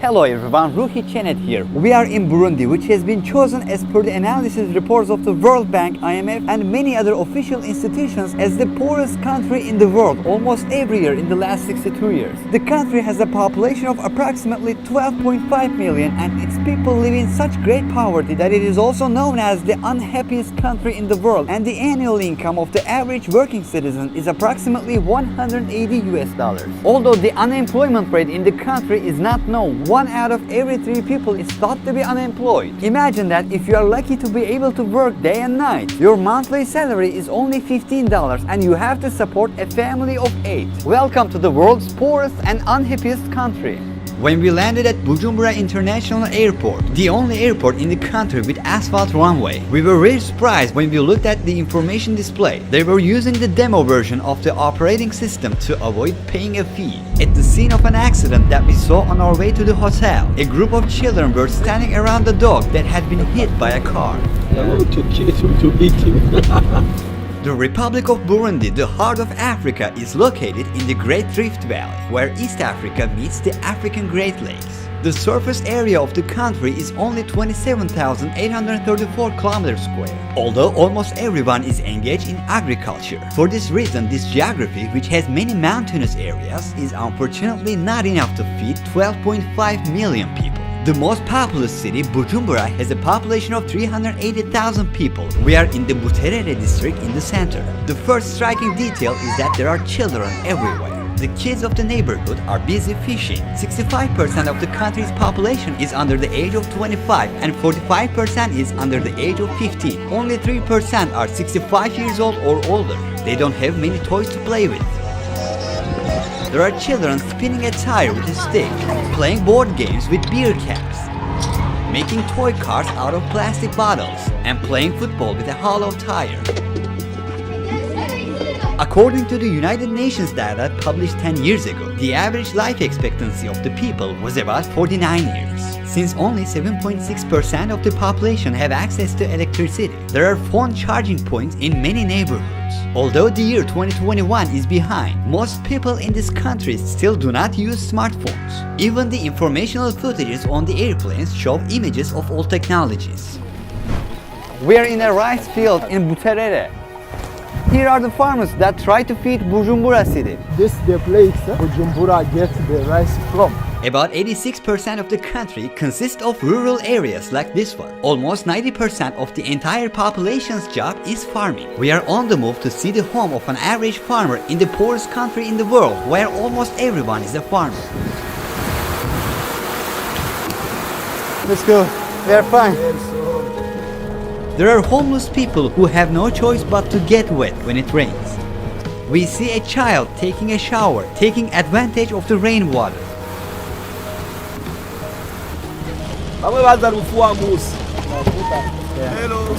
Hello everyone, Ruhi Chenet here. We are in Burundi, which has been chosen as per the analysis reports of the World Bank, IMF and many other official institutions as the poorest country in the world almost every year in the last 62 years. The country has a population of approximately 12.5 million and its people live in such great poverty that it is also known as the unhappiest country in the world, and the annual income of the average working citizen is approximately $180. Although the unemployment rate in the country is not known, 1 out of every 3 people is thought to be unemployed. Imagine that if you are lucky to be able to work day and night, your monthly salary is only $15 and you have to support a family of 8. Welcome to the world's poorest and unhappiest country. When we landed at Bujumbura International Airport, the only airport in the country with asphalt runway, we were very surprised when we looked at the information display. They were using the demo version of the operating system to avoid paying a fee. At the scene of an accident that we saw on our way to the hotel, a group of children were standing around the dog that had been hit by a car. To eat him. The Republic of Burundi, the heart of Africa, is located in the Great Rift Valley, where East Africa meets the African Great Lakes. The surface area of the country is only 27,834 kilometers square, although almost everyone is engaged in agriculture. For this reason, this geography, which has many mountainous areas, is unfortunately not enough to feed 12.5 million people. The most populous city, Bujumbura, has a population of 380,000 people. We are in the Buterere district in the center. The first striking detail is that there are children everywhere. The kids of the neighborhood are busy fishing. 65% of the country's population is under the age of 25 and 45% is under the age of 15. Only 3% are 65 years old or older. They don't have many toys to play with. There are children spinning a tire with a stick, playing board games with beer caps, making toy cars out of plastic bottles, and playing football with a hollow tire. According to the United Nations data published 10 years ago, the average life expectancy of the people was about 49 years. Since only 7.6% of the population have access to electricity, there are phone charging points in many neighborhoods. Although the year 2021 is behind, most people in this country still do not use smartphones. Even the informational footages on the airplanes show images of old technologies. We are in a rice field in Buterere. Here are the farmers that try to feed Bujumbura city. This is the place Bujumbura gets the rice from. About 86% of the country consists of rural areas like this one. Almost 90% of the entire population's job is farming. We are on the move to see the home of an average farmer in the poorest country in the world, where almost everyone is a farmer. Let's go. We are fine. There are homeless people who have no choice but to get wet when it rains. We see a child taking a shower, taking advantage of the rainwater.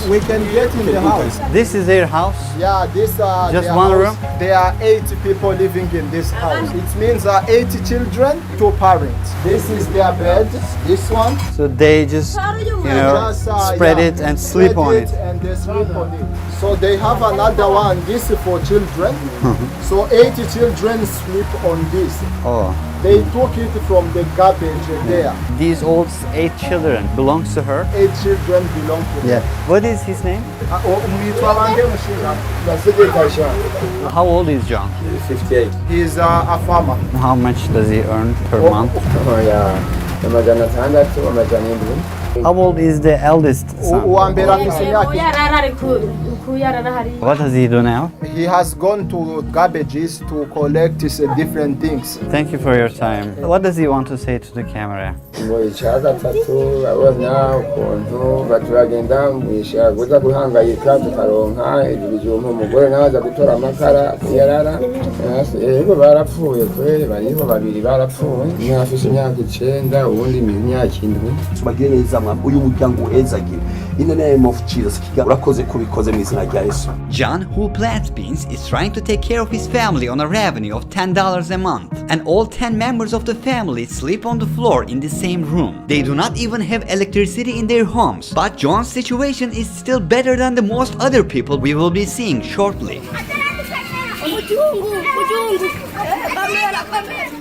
We can get in the house. This is their house? Yeah, this just their one house. room? There are 80 people living in this house. It means 80 children, 2 parents. This is their bed, this one. So they just, spread it and sleep on it. And they sleep on it. So they have another one, this is for children. So 80 children sleep on this. Oh. They took it from the garbage there. These old 8 children belongs to her? 8 children belong to her. What is his name? How old is John? 58. He is a farmer. How much does he earn per month? How old is the eldest son? What does he do now? He has gone to garbages to collect different things. Thank you for your time. What does he want to say to the camera? In the name of Jesus, John, who plants beans, is trying to take care of his family on a revenue of $10 a month. And all 10 members of the family sleep on the floor in the same room. They do not even have electricity in their homes. But John's situation is still better than the most other people we will be seeing shortly.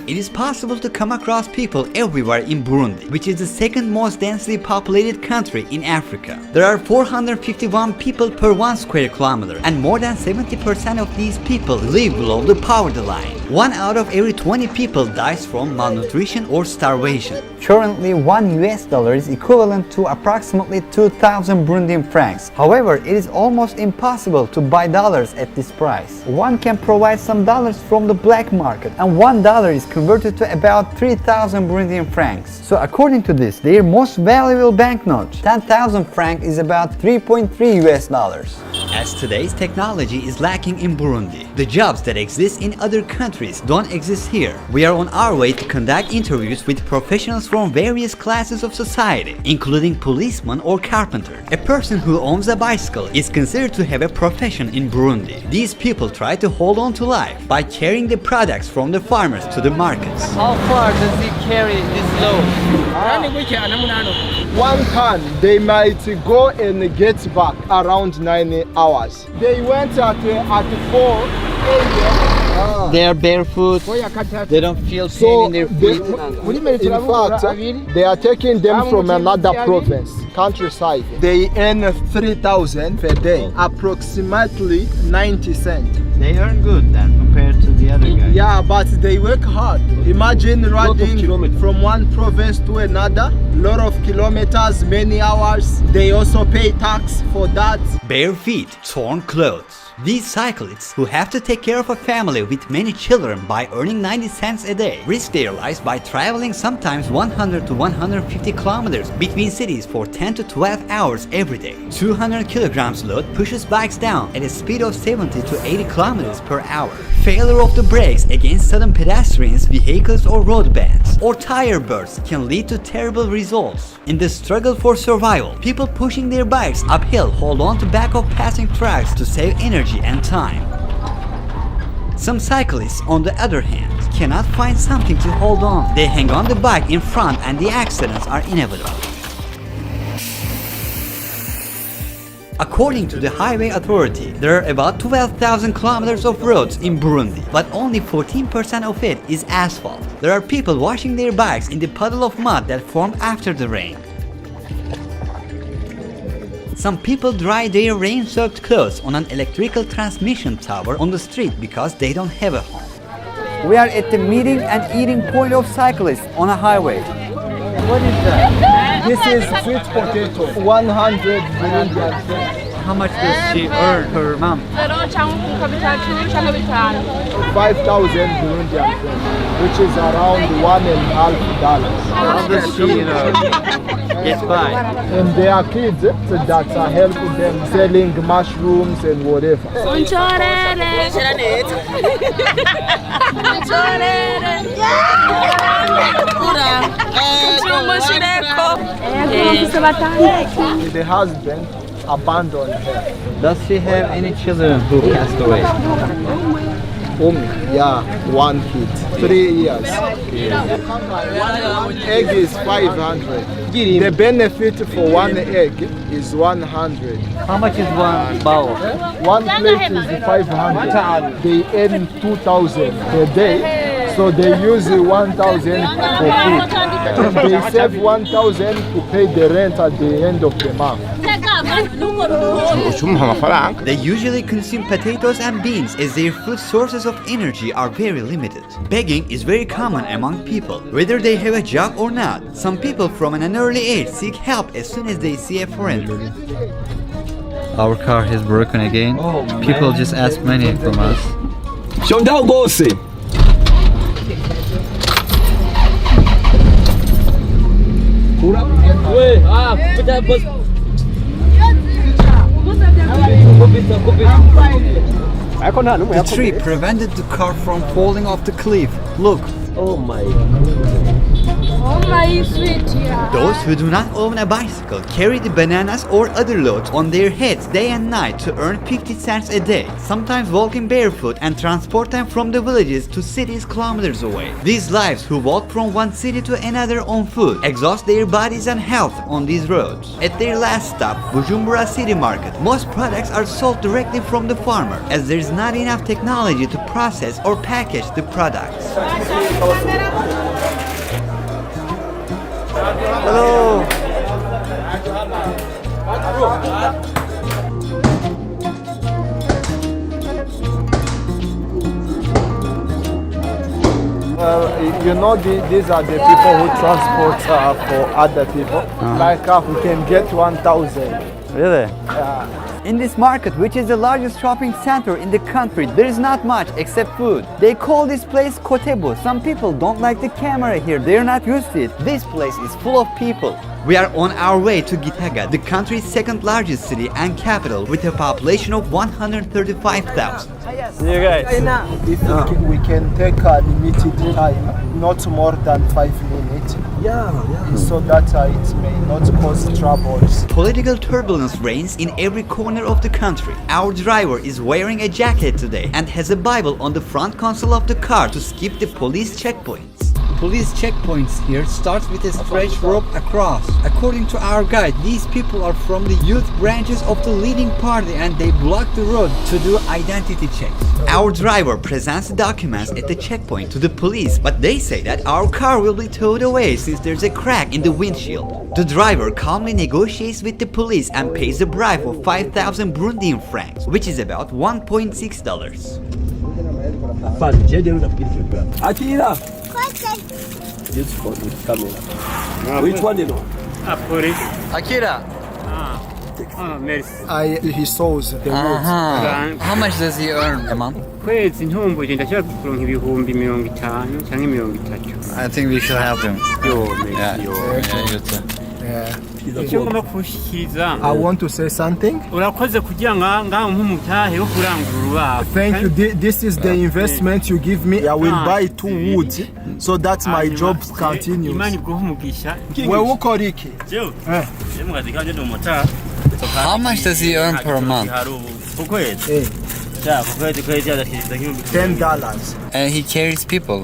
It is possible to come across people everywhere in Burundi, which is the second most densely populated country in Africa. There are 451 people per 1 square kilometer, and more than 70% of these people live below the poverty line. 1 out of every 20 people dies from malnutrition or starvation. Currently, $1 is equivalent to approximately 2,000 Burundian francs. However, it is almost impossible to buy dollars at this price. One can provide some dollars from the black market, and $1 is converted to about 3,000 Burundian francs. So according to this, their most valuable banknote, 10,000 francs, is about $3.3. As today's technology is lacking in Burundi, the jobs that exist in other countries don't exist here. We are on our way to conduct interviews with professionals from various classes of society, including policemen or carpenter. A person who owns a bicycle is considered to have a profession in Burundi. These people try to hold on to life by carrying the products from the farmers to the markets. How far does he carry this load? 1 ton, they might go and get back around 9 hours. They went at 4 a.m. They are barefoot. They don't feel pain in their feet. In fact, they are taking them from another province, countryside. They earn 3,000 per day, approximately 90 cents. They earn good then compared to the other guys. Yeah, but they work hard. Imagine riding from one province to another, lot of kilometers, many hours. They also pay tax for that. Bare feet, torn clothes. These cyclists, who have to take care of a family with many children by earning 90 cents a day, risk their lives by traveling sometimes 100 to 150 kilometers between cities for 10 to 12 hours every day. 200 kilograms load pushes bikes down at a speed of 70 to 80 kilometers per hour. Failure of the brakes against sudden pedestrians, vehicles or road bands, or tire bursts can lead to terrible results. In the struggle for survival, people pushing their bikes uphill hold on to back of passing trucks to save energy and time. Some cyclists, on the other hand, cannot find something to hold on. They hang on the bike in front and the accidents are inevitable. According to the Highway Authority, there are about 12,000 kilometers of roads in Burundi, but only 14% of it is asphalt. There are people washing their bikes in the puddle of mud that formed after the rain. Some people dry their rain-soaked clothes on an electrical transmission tower on the street because they don't have a home. We are at the meeting and eating point of cyclists on a highway. What is that? This is sweet potato, 100 Burundian francs. How much does she earn per month? 5,000 Burundian francs, which is around $1.5. How does she, get by? And there are kids that are helping them selling mushrooms and whatever. The husband abandoned her. Does she have any children who passed away? Yeah, 1 kid, 3 years. Egg is 500. The benefit for 1 egg is 100. How much is one bowl? 1 plate is 500. They earn 2,000 per day. So they use 1,000 for food. They save 1,000 to pay the rent at the end of the month. They usually consume potatoes and beans as their food sources of energy are very limited. Begging is very common among people, whether they have a job or not. Some people from an early age seek help as soon as they see a foreigner. Our car has broken again. People just ask money from us. The tree prevented the car from falling off the cliff. Look. Oh my God. Those who do not own a bicycle carry the bananas or other loads on their heads day and night to earn 50 cents a day, sometimes walking barefoot and transport them from the villages to cities kilometers away. These lives who walk from one city to another on foot exhaust their bodies and health on these roads. At their last stop, Bujumbura City Market, most products are sold directly from the farmer as there is not enough technology to process or package the products. Hello. You know, these are the people who transport for other people. Like we can get 1,000. Really? Yeah. In this market, which is the largest shopping center in the country, there is not much except food. They call this place Kotebu. Some people don't like the camera here, they're not used to it. This place is full of people. We are on our way to Gitega, the country's second largest city and capital with a population of 135,000. See you guys. If we can take a limited time, not more than 5 minutes. Yeah. So that it may not cause troubles. Political turbulence reigns in every corner of the country. Our driver is wearing a jacket today and has a Bible on the front console of the car to skip the police checkpoints. Police checkpoints here starts with a stretched rope across. According to our guide, these people are from the youth branches of the leading party and they block the road to do identity checks. Our driver presents the documents at the checkpoint to the police, but they say that our car will be towed away since there's a crack in the windshield. The driver calmly negotiates with the police and pays a bribe of 5,000 Burundian francs, which is about $1.6. Akira. This phone with camera. Which one you know? Poorest. Akira, Merci. He sows the roads. how much does he earn a month? Kwezi ntumbuje ndashaka kuronka ibihumbi 50 canke 30. I think we should help him. Yo, merci. you too. Yeah. Icyo ngomba kushikiriza. I want to say something. Urakoze kugira ngaho nk'umutahe wo kurangura urubaho. Thank you. This is the investment you give me. I will buy 2 woods so that my job continues. Imani iguhe umugisha. Wewe ukora iki? How much does he earn per month? $10. And he carries people.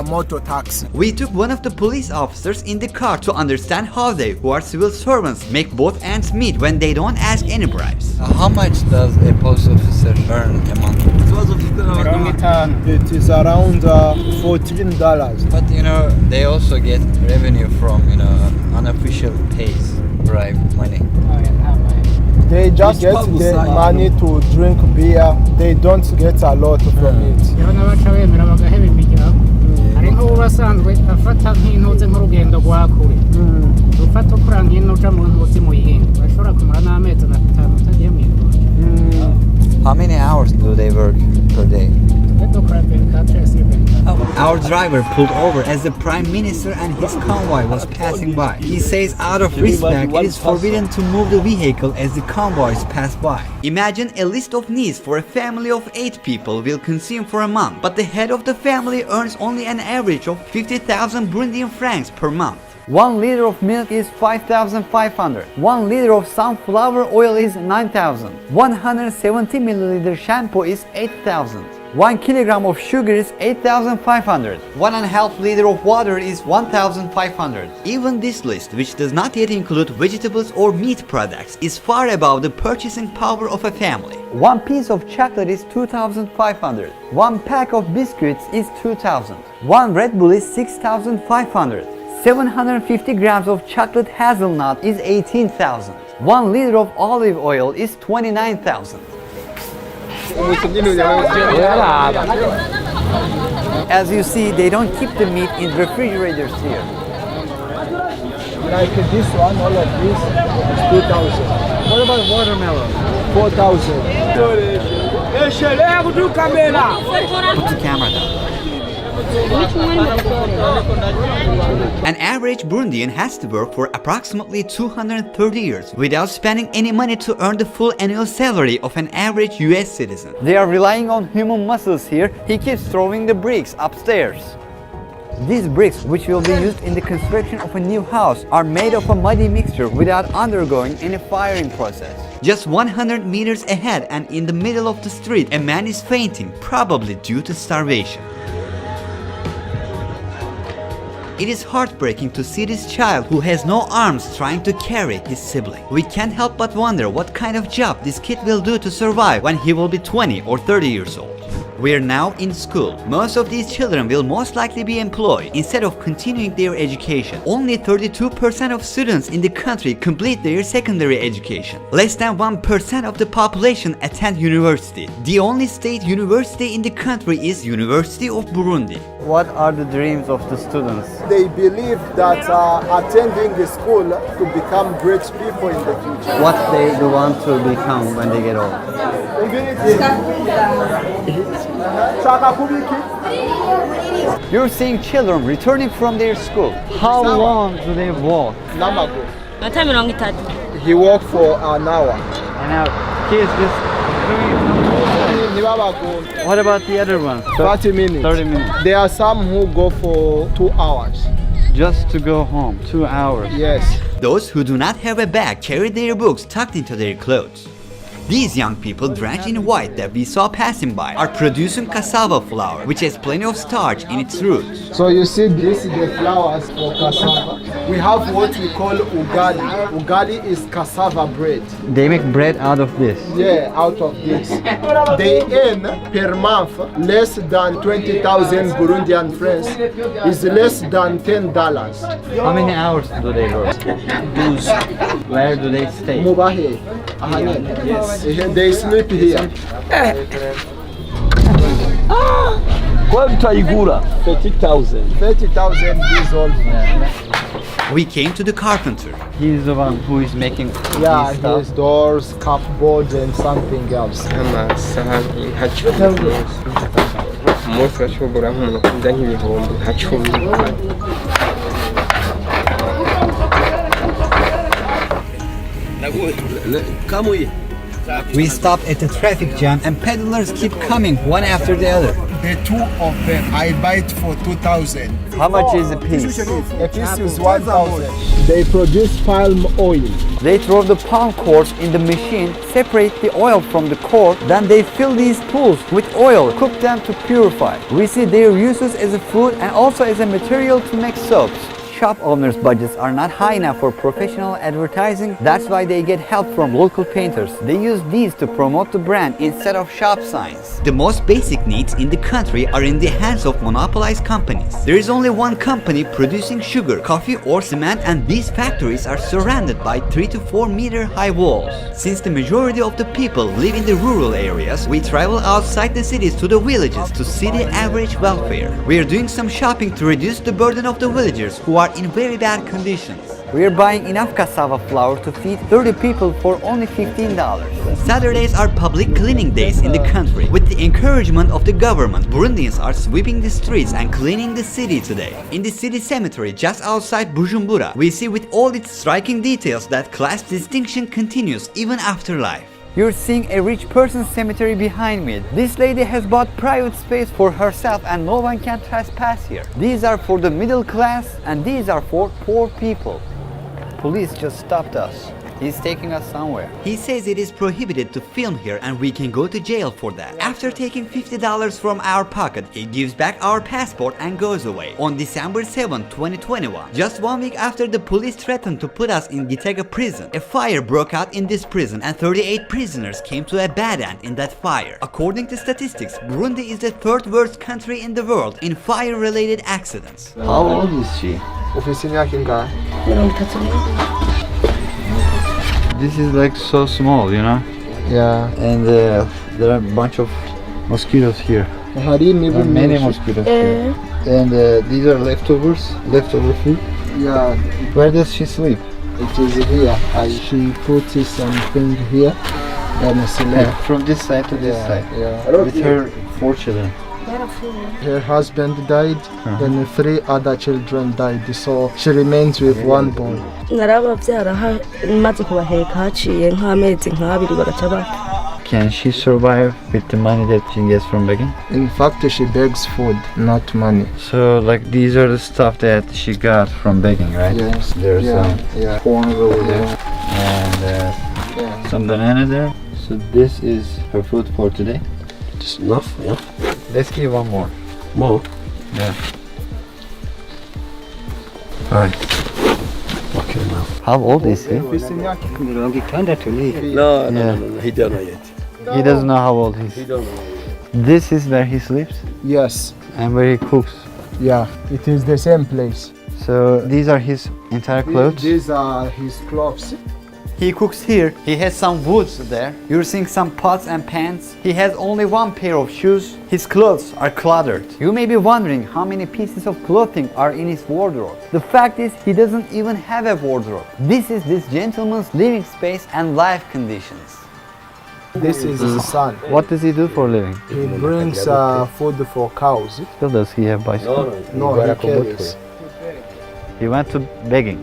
Motor taxi. We took one of the police officers in the car to understand how they, who are civil servants, make both ends meet when they don't ask any bribes. How much does a post officer earn a month? It is around $14. But they also get revenue from unofficial pays, bribe money. They just get the money to drink beer. They don't get a lot from it. hari nk'ubu basanzwe afata nk'intuze nk'urugendo rwa kure ufata ukura nk'ino uca mu ntuzi mu yindi bashobora kumara n'amezi 5 utagiye mu yindi. How many hours do they work per day? Our driver pulled over as the Prime Minister and his convoy was passing by. He says out of respect it is forbidden to move the vehicle as the convoys pass by. Imagine a list of needs for a family of 8 people will consume for a month, but the head of the family earns only an average of 50,000 Burundian francs per month. 1 liter of milk is 5,500. 1 liter of sunflower oil is 9,000. 170 milliliter shampoo is 8,000. 1 kilogram of sugar is 8,500. 1.5 liter of water is 1,500. Even this list, which does not yet include vegetables or meat products, is far above the purchasing power of a family. 1 piece of chocolate is 2,500. 1 pack of biscuits is 2,000. 1 Red Bull is 6,500. 750 grams of chocolate hazelnut is 18,000. 1 liter of olive oil is 29,000. As you see, they don't keep the meat in refrigerators here. Like this one, all of this is 2,000. What about watermelon? 4,000. Put the camera down. An average Burundian has to work for approximately 230 years without spending any money to earn the full annual salary of an average US citizen. They are relying on human muscles here. He keeps throwing the bricks upstairs. These bricks, which will be used in the construction of a new house, are made of a muddy mixture without undergoing any firing process. Just 100 meters ahead and in the middle of the street, a man is fainting, probably due to starvation. It is heartbreaking to see this child who has no arms trying to carry his sibling. We can't help but wonder what kind of job this kid will do to survive when he will be 20 or 30 years old. We are now in school. Most of these children will most likely be employed instead of continuing their education. Only 32% of students in the country complete their secondary education. Less than 1% of the population attend university. The only state university in the country is University of Burundi. What are the dreams of the students? They believe that attending the school to become great people in the future. What they want to become when they get old? You're seeing children returning from their school. How long do they walk? He walked for an hour. And now kids just what about the other ones? 30 minutes. 30 minutes. There are some who go for 2 hours. Just to go home, 2 hours. Yes. Those who do not have a bag carry their books tucked into their clothes. These young people drenched in white that we saw passing by are producing cassava flour, which has plenty of starch in its roots. So you see, this is the flowers for cassava. We have what we call ugali. Ugali is cassava bread. They make bread out of this. Yeah, out of this. They earn per month less than 20,000 Burundian francs. Is less than $10. How many hours do they work? Where do they stay? Mubahe. Yes. They sleep here. Quanto aigura? 30,000. 30,000 years old. We came to the carpenter. He's the one who is making Yeah, these stuff. his doors, cupboards, and something else. We stop at the traffic jam and peddlers keep coming one after the other. The two of them, I buy it for 2,000. How much is a piece? A piece is 1,000. They produce palm oil. They throw the palm cores in the machine, separate the oil from the core, then they fill these pools with oil, cook them to purify. We see their uses as a food and also as a material to make soaps. Shop owners' budgets are not high enough for professional advertising. That's why they get help from local painters. They use these to promote the brand instead of shop signs. The most basic needs in the country are in the hands of monopolized companies. There is only one company producing sugar, coffee or cement, and these factories are surrounded by 3 to 4 meter high walls. Since the majority of the people live in the rural areas, we travel outside the cities to the villages to see the average welfare. We are doing some shopping to reduce the burden of the villagers who are in very bad conditions. We are buying enough cassava flour to feed 30 people for only $15. Saturdays are public cleaning days in the country. With the encouragement of the government, Burundians are sweeping the streets and cleaning the city today. In the city cemetery just outside Bujumbura, we see with all its striking details that class distinction continues even after life. You're seeing a rich person's cemetery behind me. This lady has bought private space for herself and no one can trespass here. These are for the middle class and these are for poor people. Police just stopped us. He's taking us somewhere. He says it is prohibited to film here and we can go to jail for that. After taking $50 from our pocket, he gives back our passport and goes away. On December 7, 2021, just 1 week after the police threatened to put us in Gitega prison, a fire broke out in this prison and 38 prisoners came to a bad end in that fire. According to statistics, Burundi is the 3rd worst country in the world in fire-related accidents. How old is she? This is like so small, you know? Yeah. And there are a bunch of mosquitoes here. Many mosquitoes here. And these are leftover food. Yeah. Where does she sleep? It is here. She put something here and sleep. From this side to this side. Yeah. With her 4 children. Her husband died, then 3 other children died, so she remains with 1 boy. Can she survive with the money that she gets from begging? In fact, she begs food, not money. So like these are the stuff that she got from begging, right? Yes. There's yeah. Corn over there. and Yeah. some banana there. So this is her food for today. Just enough, yeah. Let's give one more. More. Yeah. Alright. Okay now. How old is he? mirongo itandatu n'ibiri. No, Yeah. no, he don't know yet. He doesn't know how old he He is. don't know yet. This is where he sleeps Yes. and where he cooks. Yeah. It is the same place. So these are his entire clothes. These are his clothes. He cooks here. He has some woods there. You're seeing some pots and pans. He has only one pair of shoes. His clothes are cluttered. You may be wondering how many pieces of clothing are in his wardrobe. The fact is he doesn't even have a wardrobe. This is this gentleman's living space and life conditions. This is his son. What does he do for a living? He brings food for cows. Still does he have bicycle? No, he carries. He went to begging.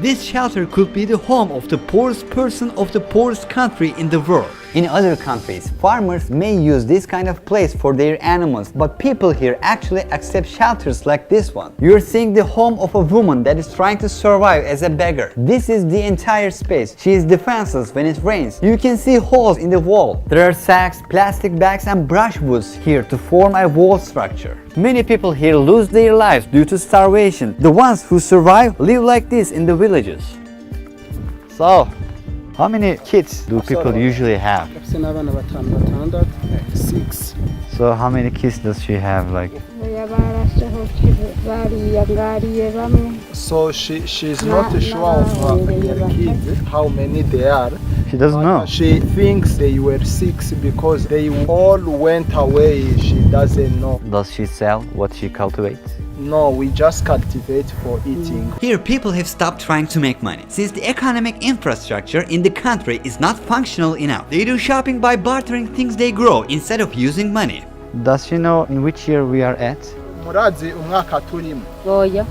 This shelter could be the home of the poorest person of the poorest country in the world. In other countries, farmers may use this kind of place for their animals, but people here actually accept shelters like this one. You're seeing the home of a woman that is trying to survive as a beggar. This is the entire space. She is defenseless when it rains. You can see holes in the wall. There are sacks, plastic bags and brushwoods here to form a wall structure. Many people here lose their lives due to starvation. The ones who survive live like this in the villages. So, how many kids do people usually have? Bafise n'abana batandatu. 6. So how many kids does she have? Like, So she's not sure of her kids, how many they are. she doesn't know. She thinks they were 6 because they all went away. She doesn't know. Does she sell what she cultivates? No, we just cultivate for eating. Here people have stopped trying to make money since the economic infrastructure in the country is not functional enough. They do shopping by bartering things they grow instead of using money. Does she know in which year we are at? Murazi umwaka turimo. Oya.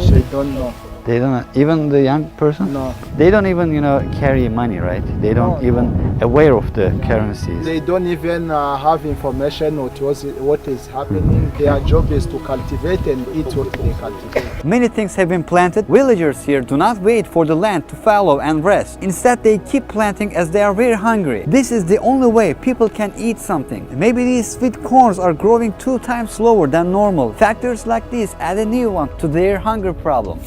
She don't know. They don't, even the young person? No. They don't even, carry money, right? They don't No, even aware of the currencies. They don't even have information what is happening. Their job is to cultivate and eat what they cultivate. Many things have been planted. Villagers here do not wait for the land to fallow and rest. Instead, they keep planting as they are very hungry. This is the only way people can eat something. Maybe these sweet corns are growing 2 times slower than normal. Factors like this add a new one to their hunger problem.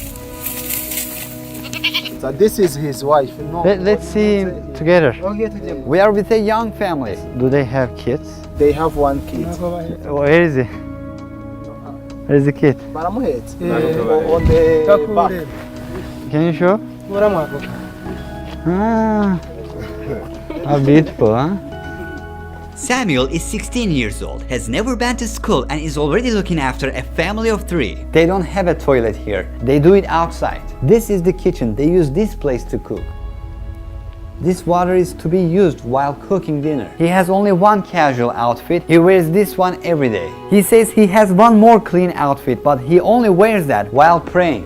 So this is his wife. No, Let's see together. We are with a young family. Do they have kids? They have 1 kid. Where is he? Where is the kid? Baramuhetse. On the back. Can you show? Ah, how beautiful, huh? Samuel is 16 years old, has never been to school and is already looking after a family of 3. They don't have a toilet here. They do it outside. This is the kitchen. They use this place to cook. This water is to be used while cooking dinner. He has only one casual outfit. He wears this one every day. He says he has one more clean outfit, but he only wears that while praying.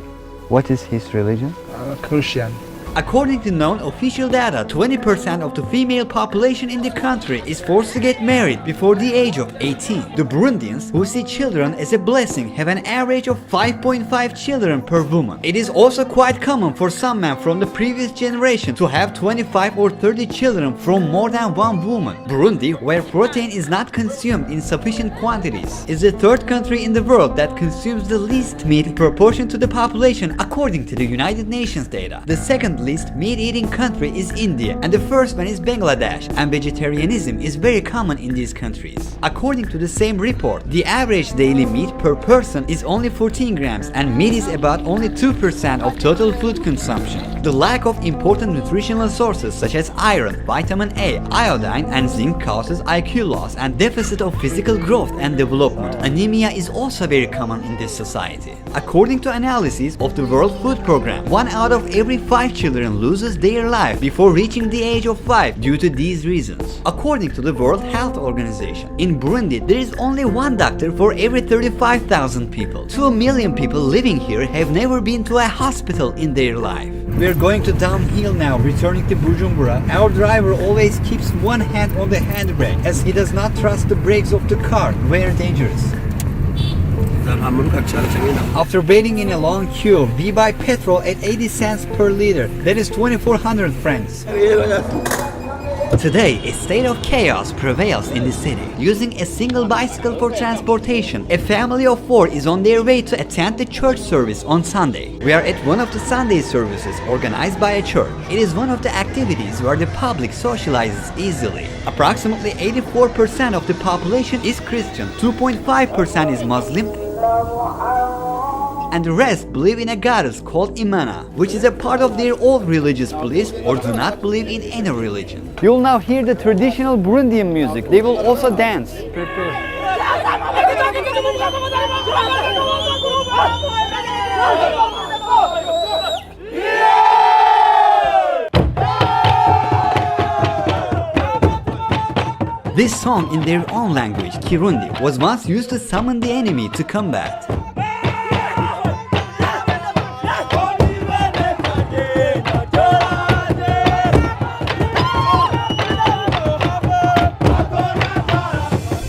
What is his religion? Christian. According to known official data, 20% of the female population in the country is forced to get married before the age of 18. The Burundians, who see children as a blessing, have an average of 5.5 children per woman. It is also quite common for some men from the previous generation to have 25 or 30 children from more than one woman. Burundi, where protein is not consumed in sufficient quantities, is the 3rd country in the world that consumes the least meat in proportion to the population according to the United Nations data. The second least meat-eating country is India, and the first one is Bangladesh, and vegetarianism is very common in these countries. According to the same report, the average daily meat per person is only 14 grams, and meat is about only 2% of total food consumption. The lack of important nutritional sources such as iron, vitamin A, iodine, and zinc causes IQ loss and deficit of physical growth and development. Anemia is also very common in this society. According to analysis of the World Food Program, 1 out of every 5 children loses their life before reaching the age of 5 due to these reasons. According to the World Health Organization, in Burundi there is only 1 doctor for every 35,000 people. 2 million people living here have never been to a hospital in their life. We're going to downhill now, returning to Bujumbura. Our driver always keeps one hand on the handbrake as he does not trust the brakes of the car. Very dangerous. After waiting in a long queue, we buy petrol at 80 cents per liter. That is 2,400 francs. Today, a state of chaos prevails in the city. Using a single bicycle for transportation, a family of 4 is on their way to attend the church service on Sunday. We are at one of the Sunday services organized by a church. It is one of the activities where the public socializes easily. Approximately 84% of the population is Christian, 2.5% is Muslim, and the rest believe in a goddess called Imana, which is a part of their old religious beliefs or do not believe in any religion. You will now hear the traditional Burundian music. They will also dance. This song in their own language, Kirundi, was once used to summon the enemy to combat.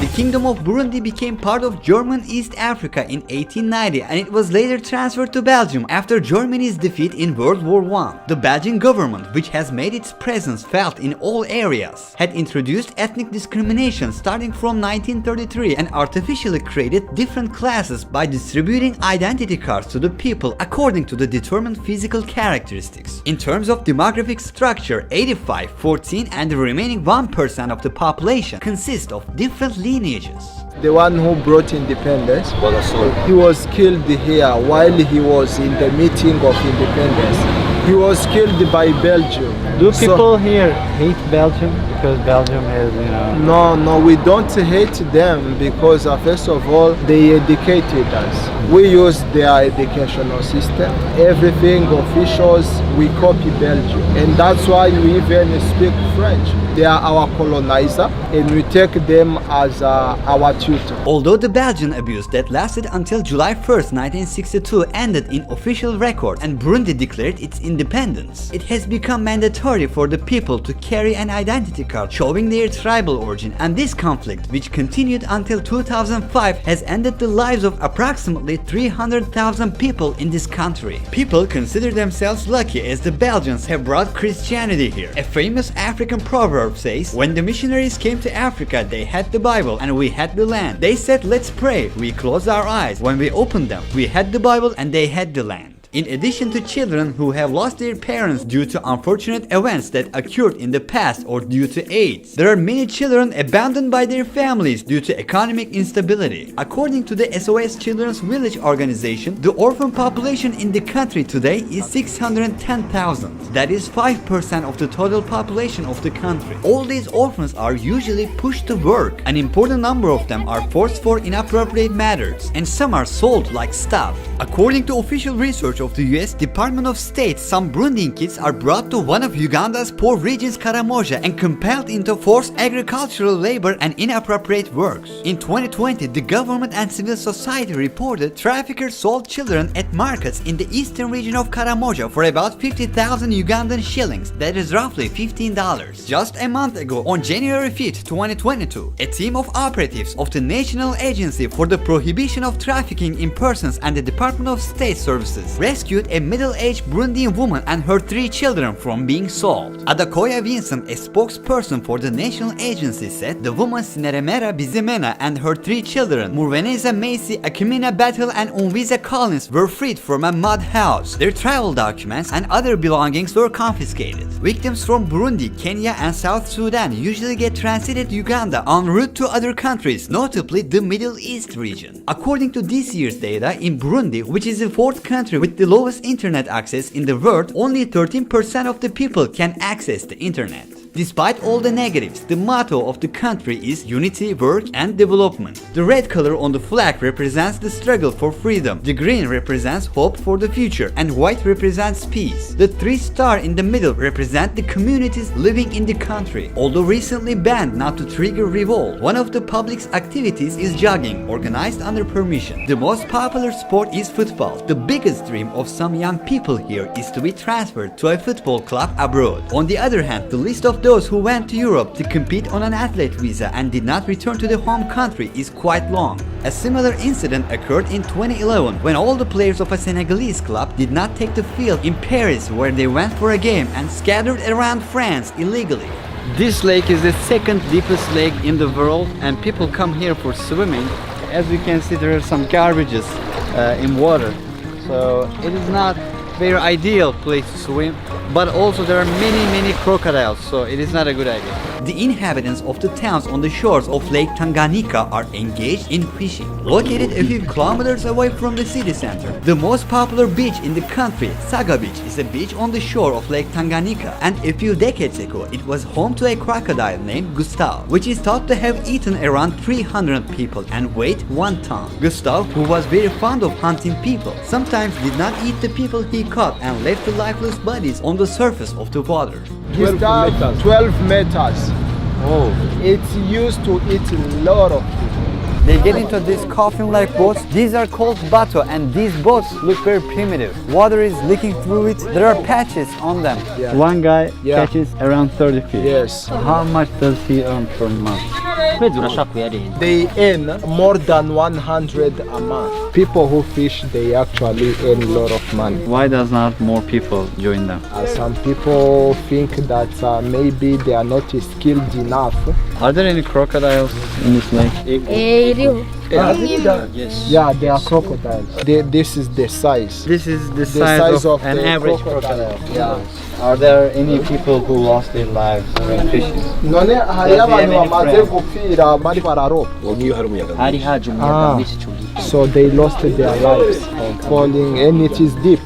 The Kingdom of Burundi became part of German East Africa in 1890 and it was later transferred to Belgium after Germany's defeat in World War I. The Belgian government, which has made its presence felt in all areas, had introduced ethnic discrimination starting from 1933 and artificially created different classes by distributing identity cards to the people according to the determined physical characteristics. In terms of demographic structure, 85, 14 and the remaining 1% of the population consist of different lineages. The one who brought independence, he was killed here while he was in the meeting of independence. He was killed by Belgium. Do people here hate Belgium because Belgium is, No, we don't hate them because first of all, they educated us. We use their educational system. Everything officials, we copy Belgium. And that's why we even speak French. They are our colonizer and we take them as our tutor. Although the Belgian abuse that lasted until July 1st, 1962 ended in official record and Burundi declared its independence, it has become mandatory for the people to carry an identity card showing their tribal origin, and this conflict, which continued until 2005, has ended the lives of approximately 300,000 people in this country. People consider themselves lucky as the Belgians have brought Christianity here. A famous African proverb says, when the missionaries came to Africa, they had the Bible and we had the land. They said, let's pray. We closed our eyes. When we opened them, we had the Bible and they had the land. In addition to children who have lost their parents due to unfortunate events that occurred in the past or due to AIDS, there are many children abandoned by their families due to economic instability. According to the SOS Children's Village organization, the orphan population in the country today is 610,000. That is 5% of the total population of the country. All these orphans are usually pushed to work. An important number of them are forced for inappropriate matters, and some are sold like stuff. According to official research of the US Department of State, some Burundian kids are brought to one of Uganda's poor regions, Karamoja, and compelled into forced agricultural labor and inappropriate works. In 2020, the government and civil society reported traffickers sold children at markets in the eastern region of Karamoja for about 50,000 Ugandan shillings, that is roughly $15. Just a month ago, on January 5th, 2022, a team of operatives of the National Agency for the Prohibition of Trafficking in Persons and the Department of State Services rescued a middle-aged Burundian woman and her 3 children from being sold. Adakoya Vincent, a spokesperson for the national agency, said the woman Sineremera Bizimena and her 3 children, Murveneza Macy, Akimina Battle and Unviza Collins, were freed from a mud house. Their travel documents and other belongings were confiscated. Victims from Burundi, Kenya and South Sudan usually get transited Uganda en route to other countries, notably the Middle East region. According to this year's data, in Burundi, which is the 4th country with the lowest internet access in the world, only 13% of the people can access the internet. Despite all the negatives, the motto of the country is unity, work and development. The red color on the flag represents the struggle for freedom, the green represents hope for the future, and white represents peace. The three stars in the middle represent the communities living in the country. Although recently banned not to trigger revolt, one of the public's activities is jogging, organized under permission. The most popular sport is football. The biggest dream of some young people here is to be transferred to a football club abroad. On the other hand, the list of those who went to Europe to compete on an athlete visa and did not return to the home country is quite long. A similar incident occurred in 2011 when all the players of a Senegalese club did not take the field in Paris, where they went for a game and scattered around France illegally. This lake is the second deepest lake in the world, and people come here for swimming. As you can see, there are some garbages in water, so it is not very ideal place to swim, but also there are many crocodiles, so it is not a good idea. The inhabitants of the towns on the shores of Lake Tanganyika are engaged in fishing. Located a few kilometers away from the city center, the most popular beach in the country, Saga Beach, is a beach on the shore of Lake Tanganyika, and a few decades ago it was home to a crocodile named Gustav, which is thought to have eaten around 300 people and weighed 1 ton. Gustav, who was very fond of hunting people, sometimes did not eat the people he caught and left the lifeless bodies on the surface of the water. 12 meters. Oh. It's used to eat a lot of people. They get into these coffin-like boats. These are called bato, and these boats look very primitive. Water is leaking through it. There are patches on them. Yeah. One guy Yeah. catches around 30 fish. Yes. How much does he earn per month? They earn more than 100 a month. People who fish, they actually earn a lot of money. Why does not more people join them? Some people think that maybe they are not skilled enough. Are there any crocodiles in this lake? Yes. Yeah, they are crocodiles. This is the size. This is the size of an the average crocodile. crocodile. Yeah. Are there any people who lost their lives when fishing? None hari abantu bamaze gupfira bari bararoba. So they lost their lives falling, and it is deep.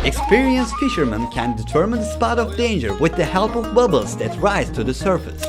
Experienced fishermen can determine the spot of danger with the help of bubbles that rise to the surface.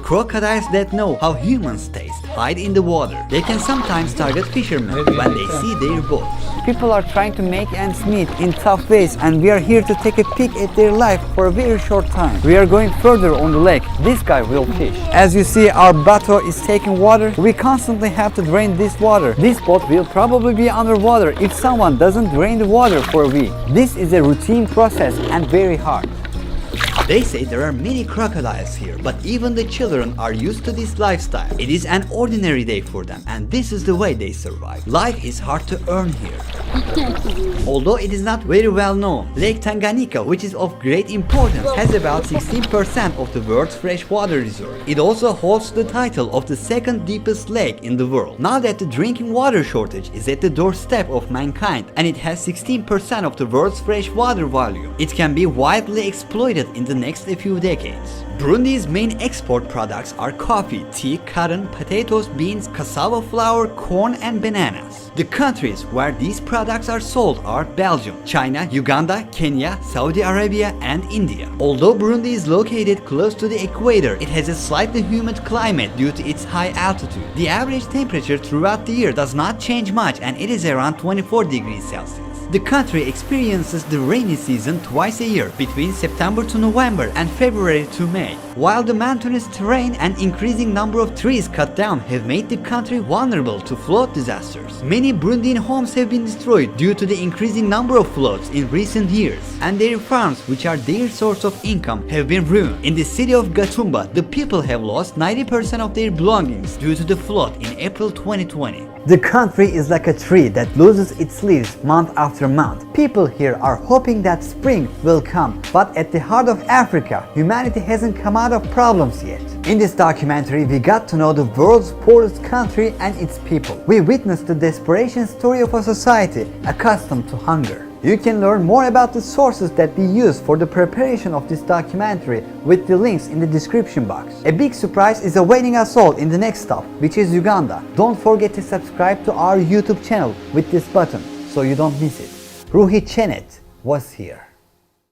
Crocodiles that know how humans taste hide in the water. They can sometimes target fishermen when they see their boats. People are trying to make ends meet in tough ways, and we are here to take a peek at their life for a very short time. We are going further on the lake. This guy will fish. As you see, our bateau is taking water. We constantly have to drain this water. This boat will probably be underwater if someone doesn't drain the water for a week. This is a routine process and very hard. They say there are many crocodiles here, but even the children are used to this lifestyle. It is an ordinary day for them, and this is the way they survive. Life is hard to earn here. Although it is not very well known, Lake Tanganyika, which is of great importance, has about 16% of the world's freshwater reserve. It also holds the title of the second deepest lake in the world. Now that the drinking water shortage is at the doorstep of mankind, and it has 16% of the world's freshwater volume, it can be widely exploited in the next few decades. Burundi's main export products are coffee, tea, cotton, potatoes, beans, cassava flour, corn, and bananas. The countries where these products are sold are Belgium, China, Uganda, Kenya, Saudi Arabia, and India. Although Burundi is located close to the equator, it has a slightly humid climate due to its high altitude. The average temperature throughout the year does not change much, and it is around 24 degrees Celsius. The country experiences the rainy season twice a year, between September to November and February to May. While the mountainous terrain and increasing number of trees cut down have made the country vulnerable to flood disasters, many Burundian homes have been destroyed due to the increasing number of floods in recent years, and their farms, which are their source of income, have been ruined. In the city of Gatumba, the people have lost 90% of their belongings due to the flood in April 2020. The country is like a tree that loses its leaves month after month. People here are hoping that spring will come, but at the heart of Africa, humanity hasn't come out of problems yet. In this documentary, we got to know the world's poorest country and its people. We witnessed the desperation story of a society accustomed to hunger. You can learn more about the sources that we use for the preparation of this documentary with the links in the description box. A big surprise is awaiting us all in the next stop, which is Uganda. Don't forget to subscribe to our YouTube channel with this button. so you don't miss it. Ruhi Chenet was here.